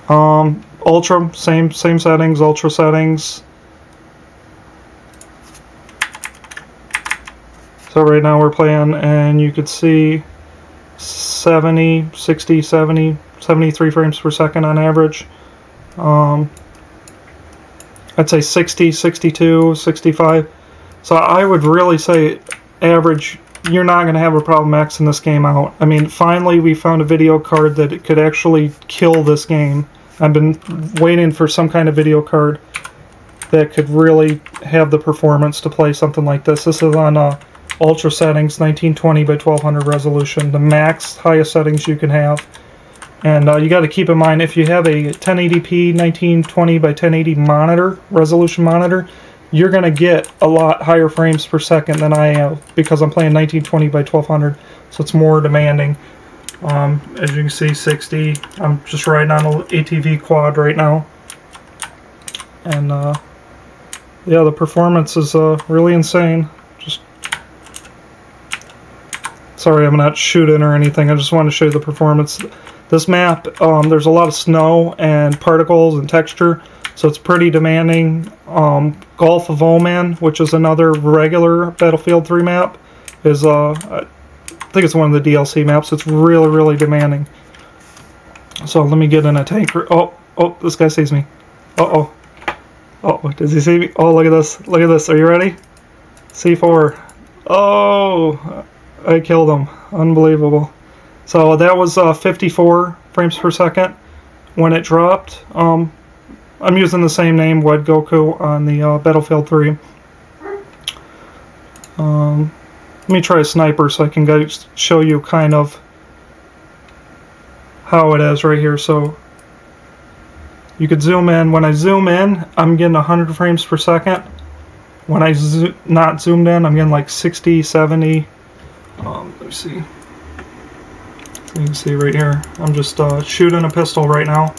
Ultra, same settings, ultra settings. So right now we're playing, and you could see 70, 60, 70, 73 frames per second on average. I'd say 60, 62, 65. So I would really say average, you're not going to have a problem maxing this game out. I mean, finally we found a video card that it could actually kill this game. I've been waiting for some kind of video card that could really have the performance to play something like this. This is on ultra settings, 1920 by 1200 resolution, the max highest settings you can have. And you got to keep in mind, if you have a 1080p 1920 by 1080 monitor, resolution monitor, you're going to get a lot higher frames per second than I have, because I'm playing 1920 by 1200, so it's more demanding. As you can see, 60. I'm just riding on an ATV quad right now. And yeah, the performance is really insane. Sorry, I'm not shooting or anything. I just want to show you the performance. This map, there's a lot of snow and particles and texture, so it's pretty demanding. Gulf of Oman, which is another regular Battlefield 3 map, is I think it's one of the DLC maps. It's really, really demanding. So let me get in a tank. Oh, this guy sees me. Oh, does he see me? Oh, look at this. Look at this. Are you ready? C4. Oh, I killed him. Unbelievable. So that was 54 frames per second when it dropped. I'm using the same name, Wed Goku, on the Battlefield 3. Let me try a sniper so I can show you kind of how it is right here. So you could zoom in. When I zoom in, I'm getting 100 frames per second. When I not zoomed in, I'm getting like 60, 70. Let me see. You can see right here. I'm just shooting a pistol right now.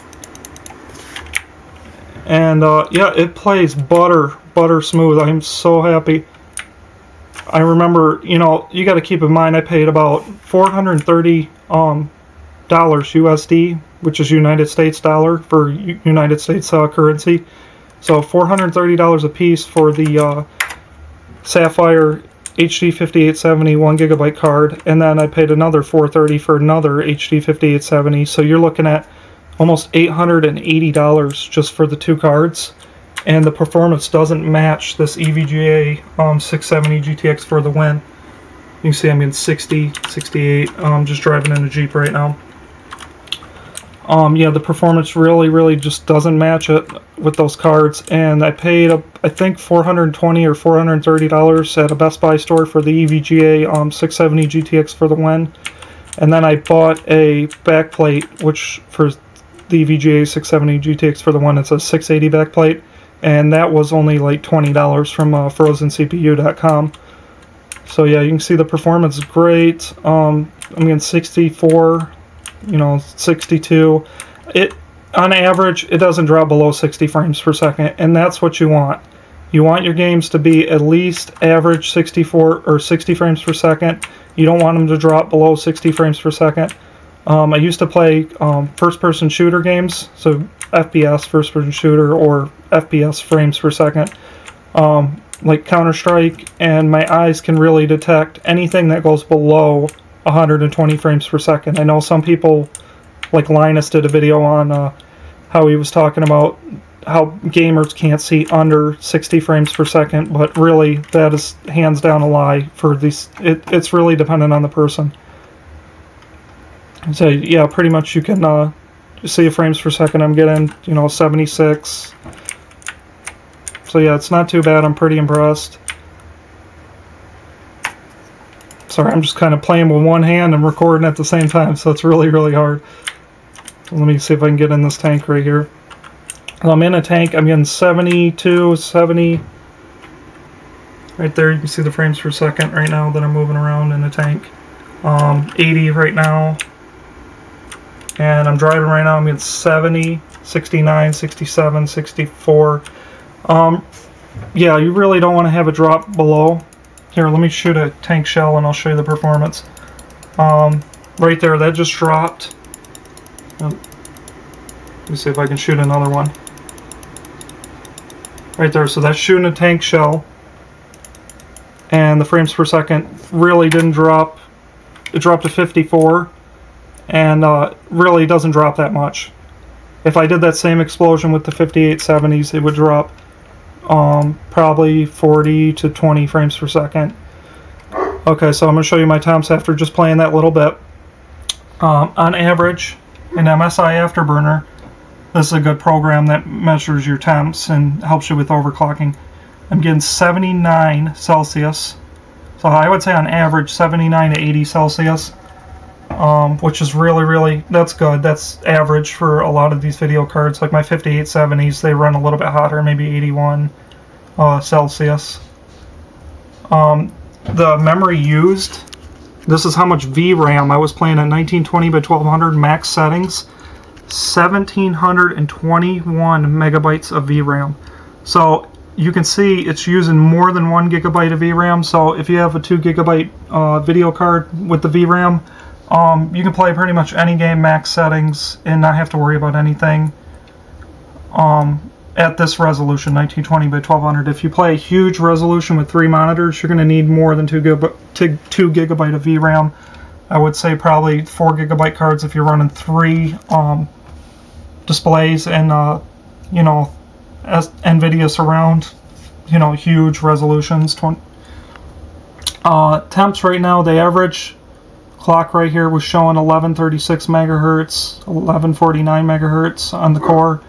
And yeah, it plays butter smooth. I'm so happy. I remember, you know, you got to keep in mind I paid about $430 USD, which is United States dollar for United States currency. So $430 a piece for the Sapphire HD 5870 1GB card, and then I paid another $430 for another HD 5870. So you're looking at almost $880 just for the two cards, and the performance doesn't match this EVGA 670 GTX for the win. You can see I'm getting 60, 68. Just driving in a Jeep right now. Yeah, the performance really just doesn't match it with those cards, and I paid I think $420 or $430 at a Best Buy store for the EVGA 670 GTX for the win, and then I bought a backplate, which for the EVGA 670 GTX for the win, it's a 680 backplate, and that was only like $20 from FrozenCPU.com. So yeah, you can see the performance is great. I'm getting 64. You know, 62. It on average, it doesn't drop below 60 frames per second, and that's what you want. You want your games to be at least average 64 or 60 frames per second. You don't want them to drop below 60 frames per second. I used to play first-person shooter games, so FPS, first-person shooter, or FPS frames per second, like Counter-Strike, and my eyes can really detect anything that goes below 120 frames per second. I know some people, like Linus did a video on how he was talking about how gamers can't see under 60 frames per second, but really that is hands down a lie for these. It's really dependent on the person. So yeah, pretty much you can see frames per second. I'm getting, you know, 76. So yeah, it's not too bad. I'm pretty impressed. Sorry, I'm just kind of playing with one hand and recording at the same time, so it's really hard. So let me see if I can get in this tank right here. I'm in a tank. I'm getting 72, 70. Right there, you can see the frames per second right now that I'm moving around in the tank. 80 right now. And I'm driving right now. I'm getting 70, 69, 67, 64. Yeah, you really don't want to have a drop below. Here, let me shoot a tank shell and I'll show you the performance. Right there, that just dropped. You me see if I can shoot another one. Right there, so that's shooting a tank shell. And the frames per second really didn't drop. It dropped to 54, and really doesn't drop that much. If I did that same explosion with the 5870s, it would drop probably 40 to 20 frames per second. Okay, so I'm going to show you my temps after just playing that little bit. On average, in MSI Afterburner, this is a good program that measures your temps and helps you with overclocking. I'm getting 79 Celsius. So I would say on average 79 to 80 Celsius, which is really, that's good. That's average for a lot of these video cards. Like my 5870s, they run a little bit hotter, maybe 81 Celsius. The memory used, this is how much VRAM I was playing at 1920 by 1200 max settings. 1721 megabytes of VRAM. So you can see it's using more than 1 gigabyte of VRAM. So if you have a 2 gigabyte video card with the VRAM, you can play pretty much any game max settings and not have to worry about anything at this resolution, 1920 by 1200. If you play a huge resolution with 3 monitors, you're going to need more than 2 gigabyte of VRAM. I would say probably 4 gigabyte cards if you're running 3 displays and you know, as Nvidia surround, you know, huge resolutions. Temps right now, the average clock right here was showing 1136 megahertz, 1149 megahertz on the core.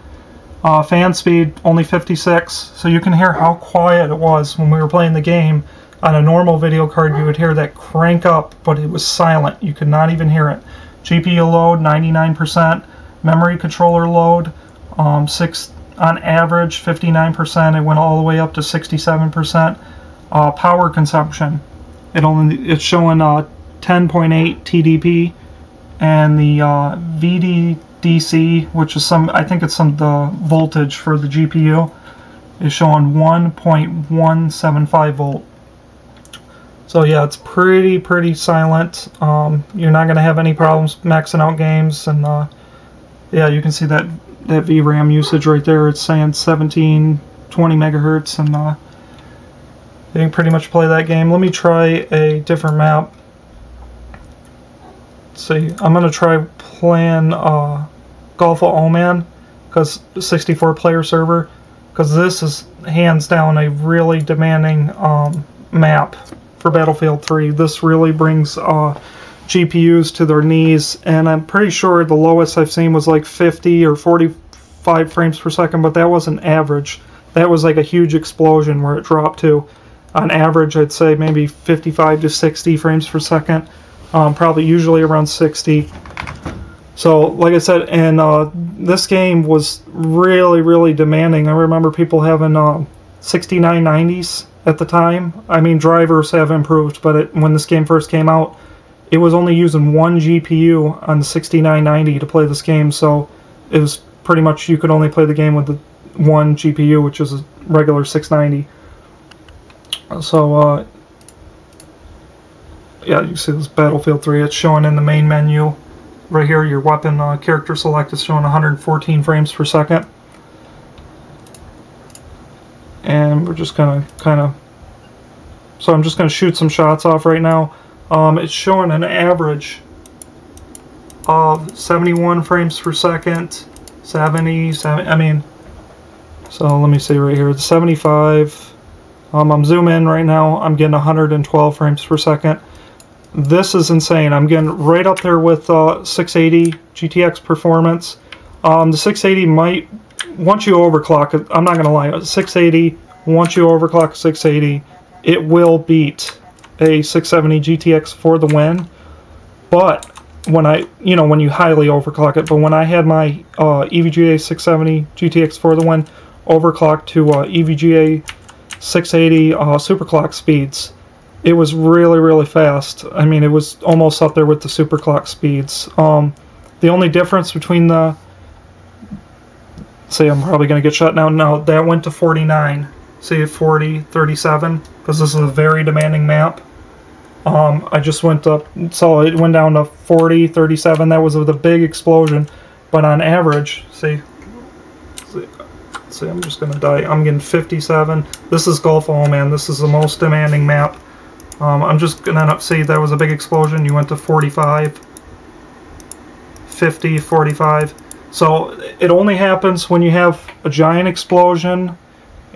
Fan speed only 56, so you can hear how quiet it was when we were playing the game. On a normal video card, you would hear that crank up, but it was silent. You could not even hear it. GPU load 99%. Memory controller load, on average 59%. It went all the way up to 67%. Power consumption, it's showing 10.8 TDP, and the VDC, which is I think it's the voltage for the GPU, is showing 1.175 volt. So yeah, it's pretty silent. You're not going to have any problems maxing out games, and yeah, you can see that VRAM usage right there. It's saying 1720 megahertz, and you can pretty much play that game. Let me try a different map. Let's see, I'm going to try playing Gulf of Oman, because 64 player server, because this is hands down a really demanding map for Battlefield 3. This really brings GPUs to their knees, and I'm pretty sure the lowest I've seen was like 50 or 45 frames per second, but that wasn't average. That was like a huge explosion where it dropped to, on average, I'd say maybe 55 to 60 frames per second, probably usually around 60. So, like I said, and this game was really demanding. I remember people having 6990s at the time. I mean, drivers have improved, but when this game first came out, it was only using 1 GPU on the 6990 to play this game, so it was pretty much, you could only play the game with the 1 GPU, which is a regular 690. So, yeah, you see this Battlefield 3, it's showing in the main menu. Right here, your weapon character select is showing 114 frames per second. And we're just going to so I'm just going to shoot some shots off right now. It's showing an average of 71 frames per second, 70, I mean, so let me see right here, the 75, I'm zooming in right now, I'm getting 112 frames per second. This is insane. I'm getting right up there with 680 GTX performance. The 680 might, once you overclock it, I'm not going to lie, 680, once you overclock 680, it will beat a 670 GTX for the win. But when when you highly overclock it, but when I had my EVGA 670 GTX for the win overclocked to EVGA 680 superclock speeds, it was really fast. I mean, it was almost up there with the superclock speeds. The only difference between the, say, I'm probably going to get shut down now, that went to 49. See, 40, 37, because this is a very demanding map. I just went up, so it went down to 40, 37. That was with a big explosion. But on average, see, See, I'm just gonna die. I'm getting 57. This is Gulf. Oh man, this is the most demanding map. I'm just gonna end up, see, that was a big explosion. You went to 45, 50, 45. So it only happens when you have a giant explosion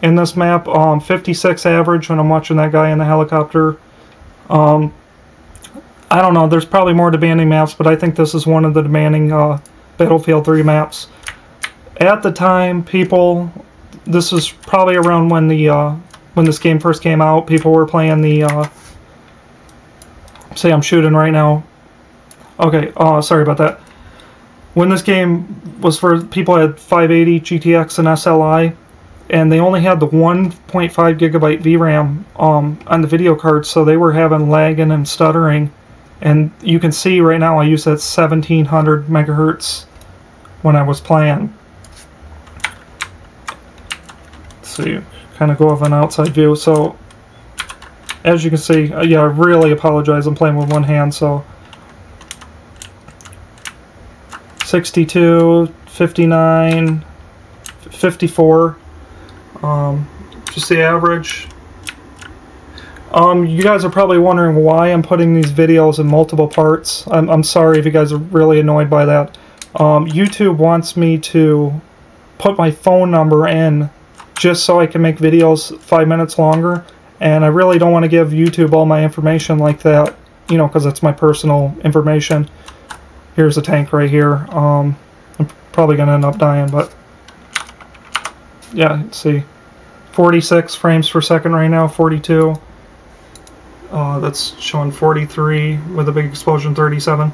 in this map. 56 average when I'm watching that guy in the helicopter. I don't know, there's probably more demanding maps, but I think this is one of the demanding Battlefield 3 maps. At the time, people, this was probably around when this game first came out, people were playing the, say I'm shooting right now. Okay, sorry about that. When this game was for, people had 580 GTX and SLI, and they only had the 1.5 gigabyte VRAM on the video card, so they were having lagging and stuttering. And you can see right now I use that 1700 megahertz when I was playing. So you kind of go off an outside view. So as you can see, yeah, I really apologize. I'm playing with one hand, so 62, 59, 54. Just the average. You guys are probably wondering why I'm putting these videos in multiple parts. I'm sorry if you guys are really annoyed by that. YouTube wants me to put my phone number in just so I can make videos 5 minutes longer, and I really don't want to give YouTube all my information like that, you know, because it's my personal information. Here's a tank right here. I'm probably going to end up dying, but yeah, see, 46 frames per second right now, 42. That's showing 43 with a big explosion, 37.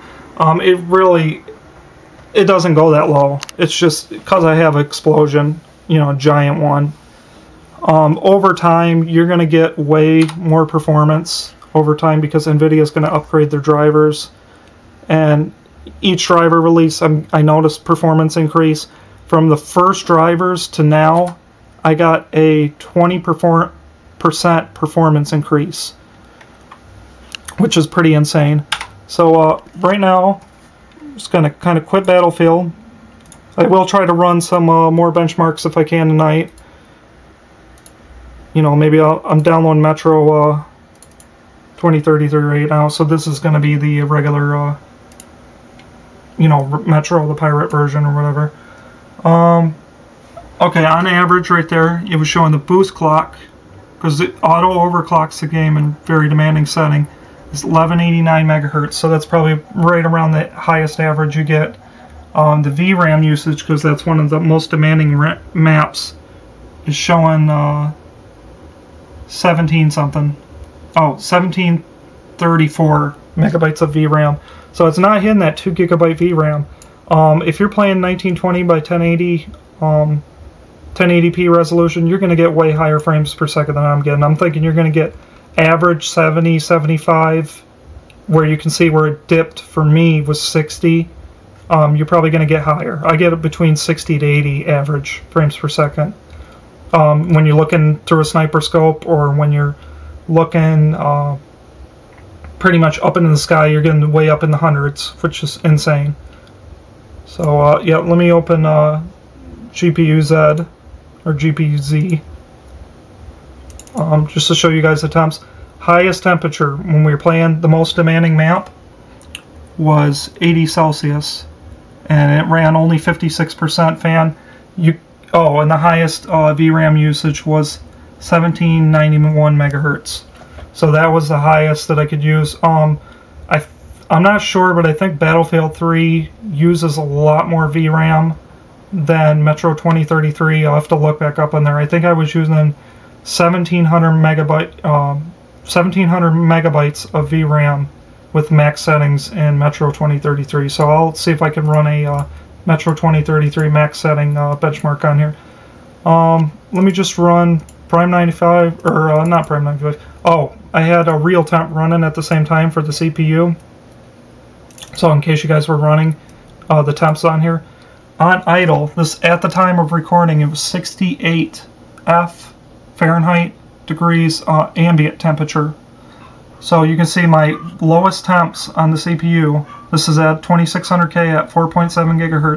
It doesn't go that low. It's just because I have an explosion, you know, a giant one. Over time, you're going to get way more performance over time because Nvidia is going to upgrade their drivers. And each driver release, I noticed performance increase. From the first drivers to now, I got a 20% performance increase, which is pretty insane. So right now, I'm just going to kind of quit Battlefield. I will try to run some more benchmarks if I can tonight. You know, maybe I'm downloading Metro 2033 right now, so this is going to be the regular, you know, Metro, the pirate version or whatever. Okay, on average right there, it was showing the boost clock, because it auto overclocks the game in very demanding setting. It's 1189 megahertz, so that's probably right around the highest average you get. The VRAM usage, because that's one of the most demanding maps, is showing 1734 megabytes of VRAM. So it's not hitting that 2 gigabyte VRAM. If you're playing 1920 by 1080, 1080p resolution, you're going to get way higher frames per second than I'm getting. I'm thinking you're going to get average 70, 75, where you can see where it dipped for me was 60. You're probably going to get higher. I get it between 60 to 80 average frames per second. When you're looking through a sniper scope, or when you're looking pretty much up into the sky, you're getting way up in the hundreds, which is insane. So yeah, let me open GPU-Z or GPU-Z just to show you guys the temps. Highest temperature when we were playing the most demanding map was 80 Celsius, and it ran only 56% fan. And the highest VRAM usage was 1791 megahertz. So that was the highest that I could use. I'm not sure, but I think Battlefield 3 uses a lot more VRAM than Metro 2033. I'll have to look back up on there. I think I was using 1700 megabytes of VRAM with max settings in Metro 2033. So I'll see if I can run a Metro 2033 max setting benchmark on here. Let me just run Prime 95, or not Prime 95. Oh, I had a real temp running at the same time for the CPU. So in case you guys were running the temps on here. On idle, this at the time of recording, it was 68 Fahrenheit degrees ambient temperature. So you can see my lowest temps on the CPU. This is at 2600K at 4.7 gigahertz.